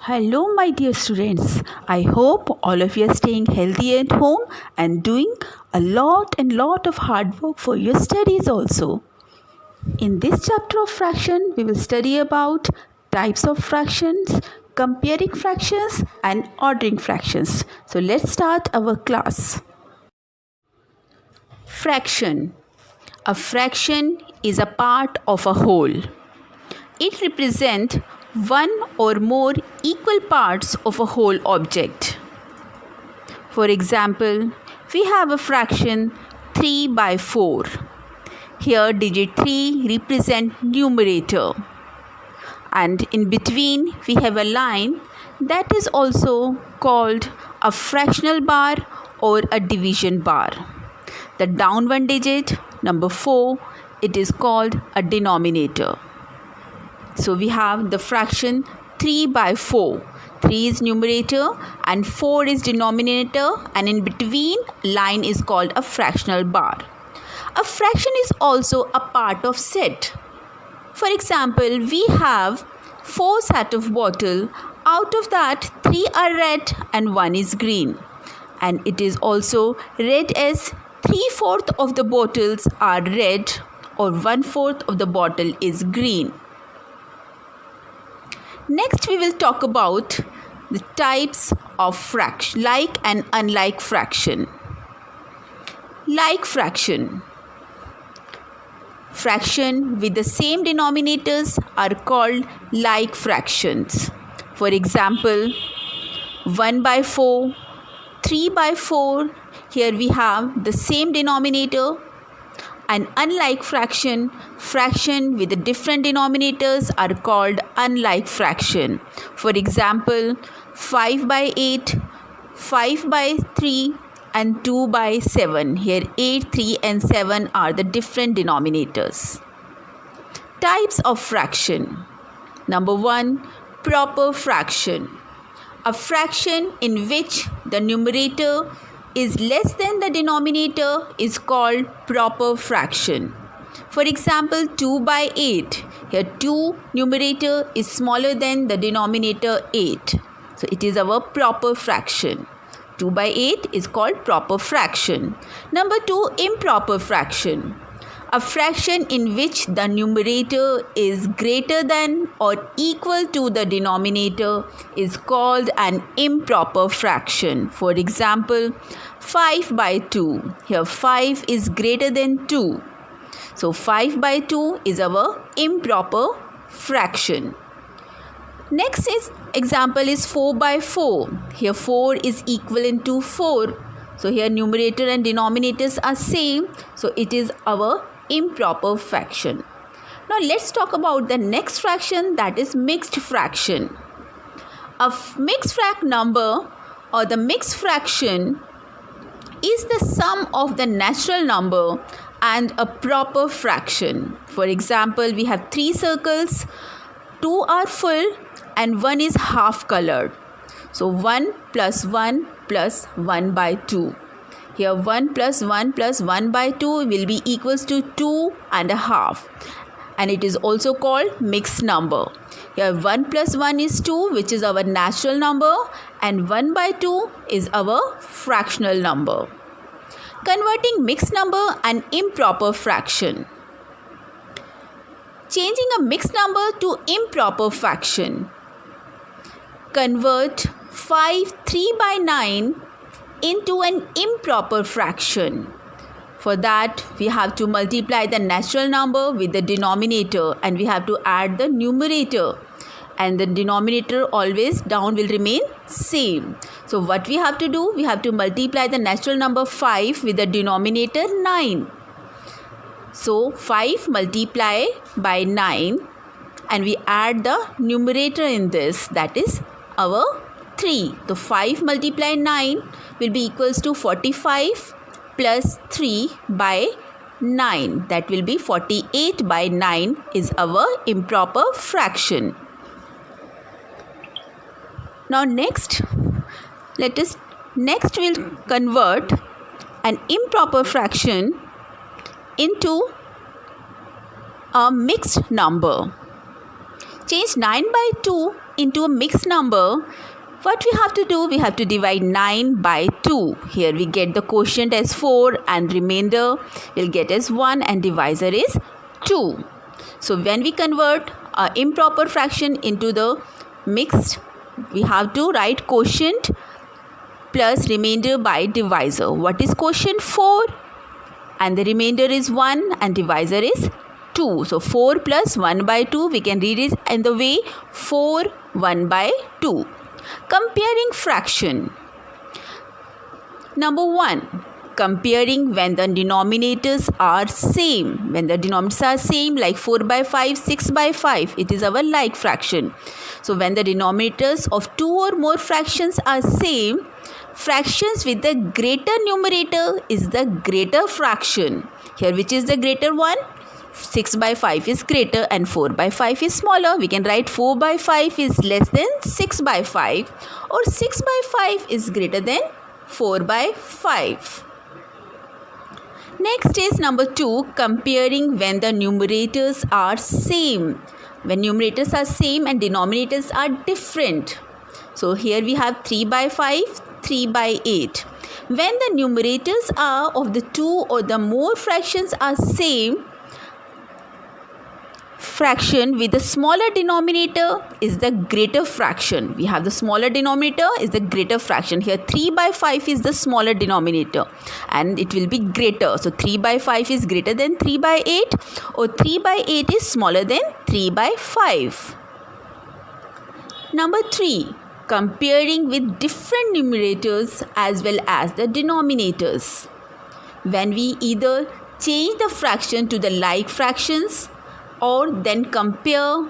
Hello, my dear students. I hope all of you are staying healthy at home and doing a lot of hard work for your studies also. In this chapter of fraction, we will study about types of fractions, comparing fractions and ordering fractions. So let's start our class. Fraction. A fraction is a part of a whole. It represents one or more equal parts of a whole object. For example, we have a fraction 3 by 4. Here digit 3 represents numerator, and in between we have a line that is also called a fractional bar or a division bar. The down one digit, number 4, it is called a denominator. So we have the fraction 3 by 4. 3 is numerator and 4 is denominator, and in between line is called a fractional bar. A fraction is also a part of set. For example, we have 4 sets of bottle. Out of that, 3 are red and 1 is green. And it is also read as 3/4 of the bottles are red or 1/4 of the bottle is green. Next, we will talk about the types of fraction, like and unlike fraction. Like fraction. Fraction with the same denominators are called like fractions. For example, 1 by 4, 3 by 4, here we have the same denominator. An unlike fraction, fraction with the different denominators are called unlike fraction. For example, 5 by 8, 5 by 3 and 2 by 7. Here 8, 3 and 7 are the different denominators. Types of fraction. Number 1, proper fraction. A fraction in which the numerator is less than the denominator is called proper fraction. For example, 2 by 8. Here 2 numerator is smaller than the denominator 8. So it is our proper fraction. 2 by 8 is called proper fraction. Number 2, improper fraction. A fraction in which the numerator is greater than or equal to the denominator is called an improper fraction. For example, 5 by 2. Here 5 is greater than 2. So 5 by 2 is our improper fraction. Next example is 4 by 4. Here 4 is equivalent to 4. So here numerator and denominators are same. So it is our improper fraction. Now let's talk about the next fraction, that is mixed fraction. A mixed number or the mixed fraction is the sum of the natural number and a proper fraction. For example, we have 3 circles, 2 are full and 1 is half colored. So 1 plus 1 plus 1 by 2. Here 1 plus 1 plus 1 by 2 will be equals to 2 and a half. And it is also called mixed number. Here 1 plus 1 is 2, which is our natural number, and 1 by 2 is our fractional number. Converting mixed number and improper fraction. Changing a mixed number to improper fraction. Convert 5 3 by 9 into an improper fraction. For that, we have to multiply the natural number with the denominator and we have to add the numerator, and the denominator always down will remain same. So what we have to do, we have to multiply the natural number 5 with the denominator 9. So 5 multiply by 9 and we add the numerator in this, that is our 3. So 5 multiply 9 will be equals to 45 plus 3 by 9. That will be 48 by 9 is our improper fraction. Now next we'll convert an improper fraction into a mixed number. Change 9 by 2 into a mixed number, what we have to do? We have to divide 9 by 2. Here we get the quotient as 4 and remainder we'll get as 1 and divisor is 2. So when we convert an improper fraction into the mixed, we have to write quotient plus remainder by divisor. What is quotient? 4 and the remainder is 1 and divisor is 2. So 4 plus 1 by 2, we can read it in the way 4 1 by 2. Comparing fraction. Number 1. Comparing when the denominators are same. When the denominators are same, like 4 by 5, 6 by 5, it is our like fraction. So when the denominators of two or more fractions are same, fractions with the greater numerator is the greater fraction. Here which is the greater one? 6 by 5 is greater and 4 by 5 is smaller. We can write 4 by 5 is less than 6 by 5 or 6 by 5 is greater than 4 by 5. Next is number 2, comparing when the numerators are same. When numerators are same and denominators are different. So here we have 3 by 5, 3 by 8. When the numerators are of the two or the more fractions are same, fraction with the smaller denominator is the greater fraction. We have the smaller denominator is the greater fraction. Here 3 by 5 is the smaller denominator and it will be greater. So 3 by 5 is greater than 3 by 8 or 3 by 8 is smaller than 3 by 5. Number 3. Comparing with different numerators as well as the denominators. When we either change the fraction to the like fractions or then compare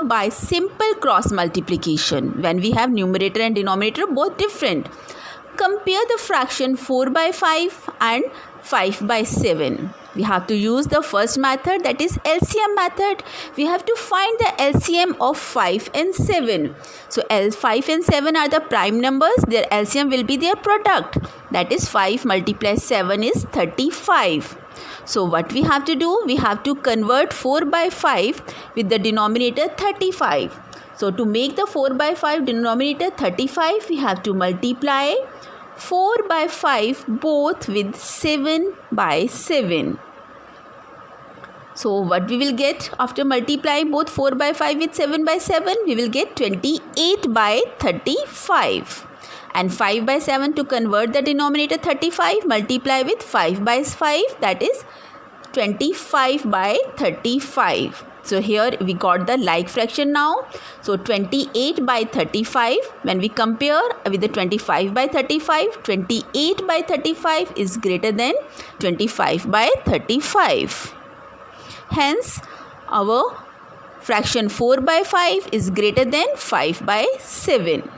by simple cross multiplication. When we have numerator and denominator both different, compare the fraction 4 by 5 and 5 by 7. We have to use the first method, that is LCM method. We have to find the LCM of 5 and 7. So 5 and 7 are the prime numbers. Their LCM will be their product. That is 5 multiplied 7 is 35. So what we have to do? We have to convert 4 by 5 with the denominator 35. So to make the 4 by 5 denominator 35, we have to multiply 4 by 5 both with 7 by 7. So what we will get after multiplying both 4 by 5 with 7 by 7? We will get 28 by 35. And 5 by 7, to convert the denominator 35, multiply with 5 by 5, that is 25 by 35. So here we got the like fraction now. So 28 by 35, when we compare with the 25 by 35, 28 by 35 is greater than 25 by 35. Hence, our fraction 4 by 5 is greater than 5 by 7.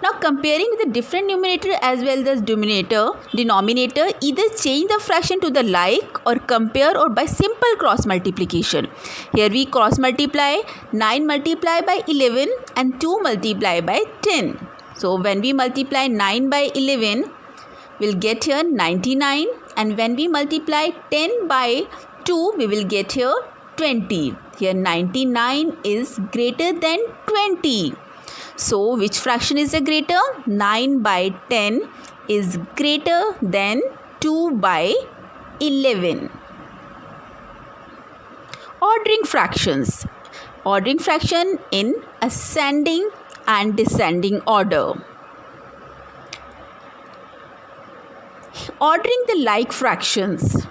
Now comparing with the different numerator as well as denominator, either change the fraction to the like or compare or by simple cross multiplication. Here we cross multiply 9 multiply by 11 and 2 multiply by 10. So when we multiply 9 by 11, we'll get here 99, and when we multiply 10 by 2, we will get here 20. Here 99 is greater than 20. So, which fraction is the greater? 9 by 10 is greater than 2 by 11. Ordering fractions. Ordering fraction in ascending and descending order. Ordering the like fractions.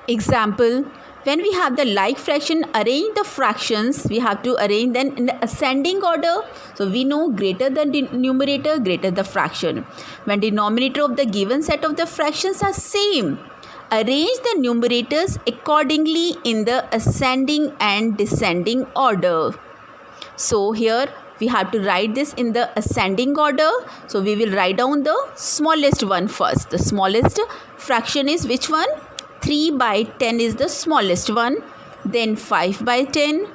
Example, when we have the like fraction, arrange the fractions, we have to arrange them in the ascending order. So we know greater the numerator, greater the fraction. When denominator of the given set of the fractions are same, arrange the numerators accordingly in the ascending and descending order. So here we have to write this in the ascending order. So we will write down the smallest one first. The smallest fraction is which one? 3 by 10 is the smallest one, then 5 by 10,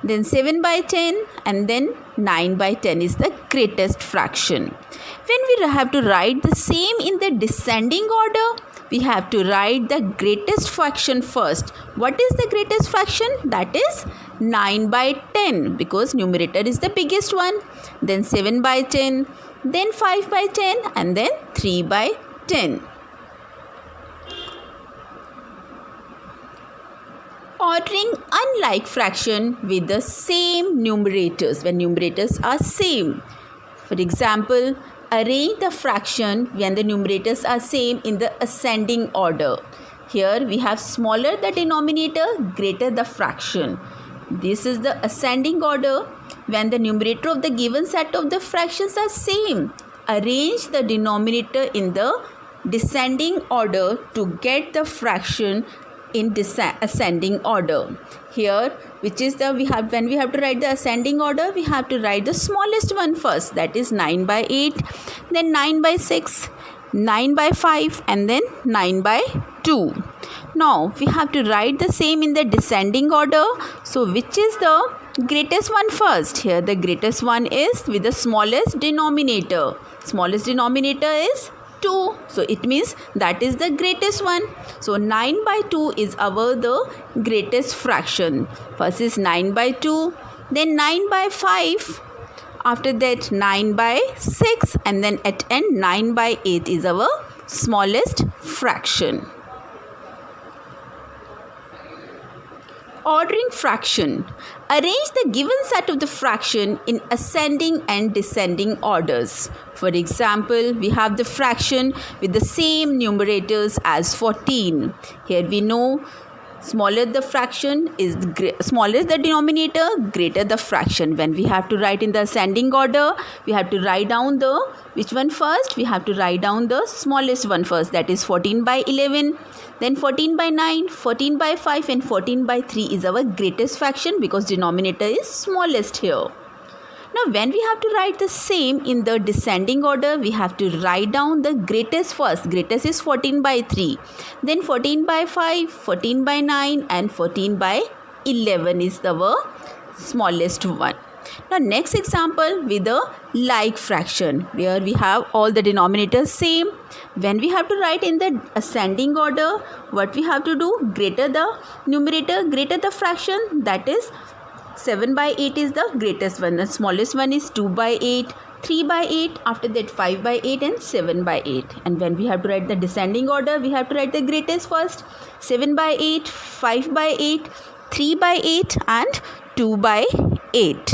then 7 by 10, and then 9 by 10 is the greatest fraction. When we have to write the same in the descending order, we have to write the greatest fraction first. What is the greatest fraction? That is 9 by 10, because numerator is the biggest one. Then 7 by 10, then 5 by 10, and then 3 by 10. Ordering unlike fraction with the same numerators, when numerators are same. For example, arrange the fraction when the numerators are same in the ascending order. Here we have smaller the denominator, greater the fraction. This is the ascending order. When the numerator of the given set of the fractions are same, arrange the denominator in the descending order to get the fraction in ascending order. Here, which is the when we have to write the ascending order, we have to write the smallest one first, that is 9 by 8, then 9 by 6, 9 by 5, and then 9 by 2. Now we have to write the same in the descending order. So which is the greatest one first? Here the greatest one is with the smallest denominator. Smallest denominator is 2. So it means that is the greatest one. So 9 by 2 is the greatest fraction. First is 9 by 2, then 9 by 5. After that 9 by 6, and then at end 9 by 8 is our smallest fraction. Ordering fraction. Arrange the given set of the fraction in ascending and descending orders. For example, we have the fraction with the same numerators as 14. Here we know smaller the fraction is smaller the denominator, greater the fraction. When we have to write in the ascending order, we have to write down the which one first? We have to write down the smallest one first, that is 14 by 11. Then 14 by 9, 14 by 5, and 14 by 3 is our greatest fraction because denominator is smallest here. Now when we have to write the same in the descending order, we have to write down the greatest first. Greatest is 14 by 3. Then 14 by 5, 14 by 9, and 14 by 11 is the smallest one. Now next example with the like fraction, where we have all the denominators same. When we have to write in the ascending order, what we have to do? Greater the numerator, greater the fraction, that is 7 by 8 is the greatest one. The smallest one is 2 by 8, 3 by 8, after that 5 by 8, and 7 by 8. And when we have to write the descending order, we have to write the greatest first. 7 by 8, 5 by 8, 3 by 8, and 2 by 8.